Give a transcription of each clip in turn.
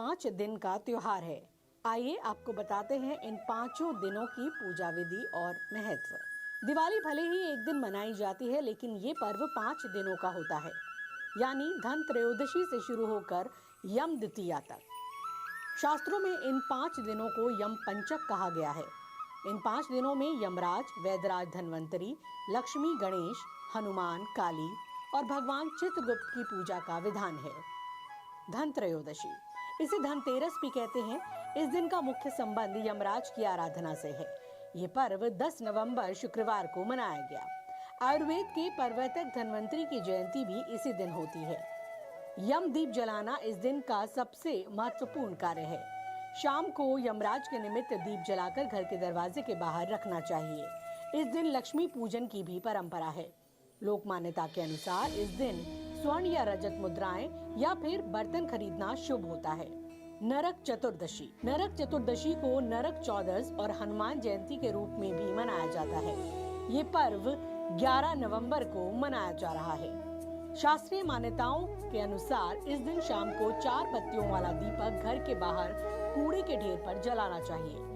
5 दिन का त्योहार है। आइए आपको बताते हैं इन 5 दिनों की पूजा विधि और महत्व। दिवाली भले ही एक दिन मनाई जाती है, लेकिन ये पर्व 5 दिनों का होता है, यानी धन त्रयोदशी से शुरू होकर यम द्वितीया तक। शास्त्रों में इन 5 दिनों को यम पंचक कहा गया है। इन 5 दिनों में यमराज, वैद्यराज धन्वंतरी, लक्ष्मी, गणेश, हनुमान, काली और भगवान चित्रगुप्त की पूजा का विधान है। धन त्रयोदशी, इसे धनतेरस भी कहते हैं। इस दिन का मुख्य संबंध यमराज की आराधना से है। ये पर्व 10 नवंबर शुक्रवार को मनाया गया। आयुर्वेद के प्रवर्तक धन्वंतरी की जयंती भी इसी दिन होती है। यम दीप जलाना इस दिन का सबसे महत्वपूर्ण कार्य है। शाम को यमराज के निमित्त दीप जलाकर घर के दरवाजे के बाहर रखना चाहिए। इस दिन लक्ष्मी पूजन की भी परंपरा है। लोक मान्यता के अनुसार इस दिन स्वर्ण या रजत मुद्राएं या फिर बर्तन खरीदना शुभ होता है। नरक चतुर्दशी, नरक चतुर्दशी को नरक चौदस और हनुमान जयंती के रूप में भी मनाया जाता है। ये पर्व 11 नवंबर को मनाया जा रहा है। शास्त्रीय मान्यताओं के अनुसार इस दिन शाम को 4 पत्तियों वाला दीपक घर के बाहर कूड़े के ढेर पर जलाना चाहिए।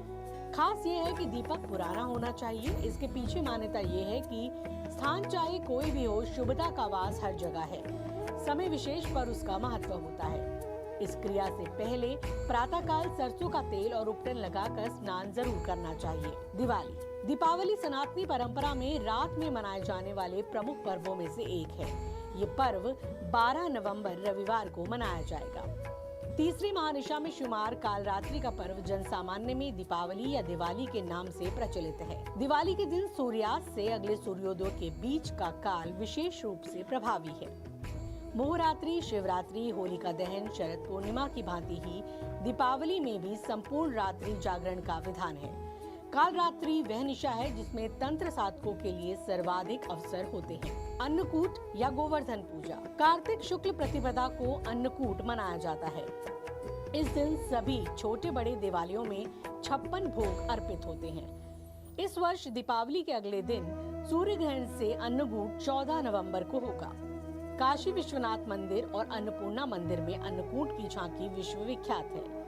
खास ये है कि दीपक पुराना होना चाहिए। इसके पीछे मान्यता ये है कि स्थान चाहे कोई भी हो, शुभता का वास हर जगह है। समय विशेष पर उसका महत्व होता है। इस क्रिया से पहले प्रातःकाल सरसों का तेल और उपटन लगाकर स्नान जरूर करना चाहिए। दिवाली, दीपावली सनातनी परंपरा में रात में मनाए जाने वाले प्रमुख पर्वों में से एक है। ये पर्व 12 नवंबर रविवार को मनाया जाएगा। तीसरी महानिशा में शुमार कालरात्रि का पर्व जनसामान्य में दीपावली या दिवाली के नाम से प्रचलित है। दिवाली के दिन सूर्यास्त से अगले सूर्योदय के बीच का काल विशेष रूप से प्रभावी है। मोहरात्रि, शिवरात्रि, होलिका दहन, शरद पूर्णिमा की भांति ही दीपावली में भी संपूर्ण रात्रि जागरण का विधान है। कालरात्रि वह निशा है जिसमें तंत्र साधकों के लिए सर्वाधिक अवसर होते हैं। अन्नकूट या गोवर्धन पूजा, कार्तिक शुक्ल प्रतिपदा को अन्नकूट मनाया जाता है। इस दिन सभी छोटे बड़े देवालयों में 56 भोग अर्पित होते हैं। इस वर्ष दीपावली के अगले दिन सूर्य ग्रहण से अन्नकूट 14 नवंबर को होगा। काशी विश्वनाथ मंदिर और अन्नपूर्णा मंदिर में अन्नकूट की झांकी विश्व विख्यात है।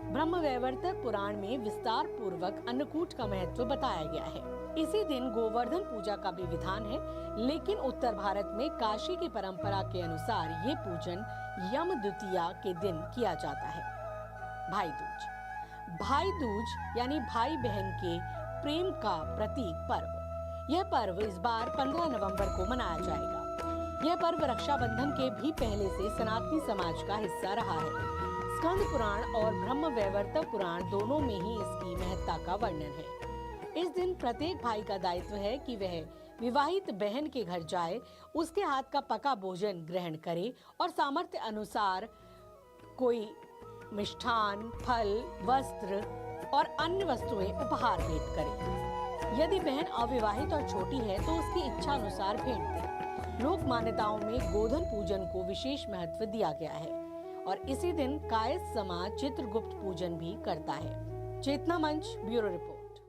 ब्रह्म वैवर्तक पुराण में विस्तार पूर्वक अन्नकूट का महत्व बताया गया है। इसी दिन गोवर्धन पूजा का भी विधान है, लेकिन उत्तर भारत में काशी की परंपरा के अनुसार ये पूजन यम द्वितीया के दिन किया जाता है। भाई दूज, भाई दूज यानी भाई बहन के प्रेम का प्रतीक पर्व। यह पर्व इस बार 15 नवंबर को मनाया जाएगा। यह पर्व रक्षाबंधन के भी पहले से सनातनी समाज का हिस्सा रहा है। स्कंद पुराण और ब्रह्म वैवर्तक पुराण दोनों में ही इसकी महत्ता का वर्णन है। इस दिन प्रत्येक भाई का दायित्व है कि वह विवाहित बहन के घर जाए, उसके हाथ का पका भोजन ग्रहण करे और सामर्थ्य अनुसार कोई मिष्ठान, फल, वस्त्र और अन्य वस्तुएं उपहार भेंट करे। यदि बहन अविवाहित और छोटी है तो उसकी इच्छा अनुसार भेंट दे। लोक मान्यताओं में गोधन पूजन को विशेष महत्व दिया गया है और इसी दिन कायस्थ समाज चित्रगुप्त पूजन भी करता है। चेतना मंच, ब्यूरो रिपोर्ट।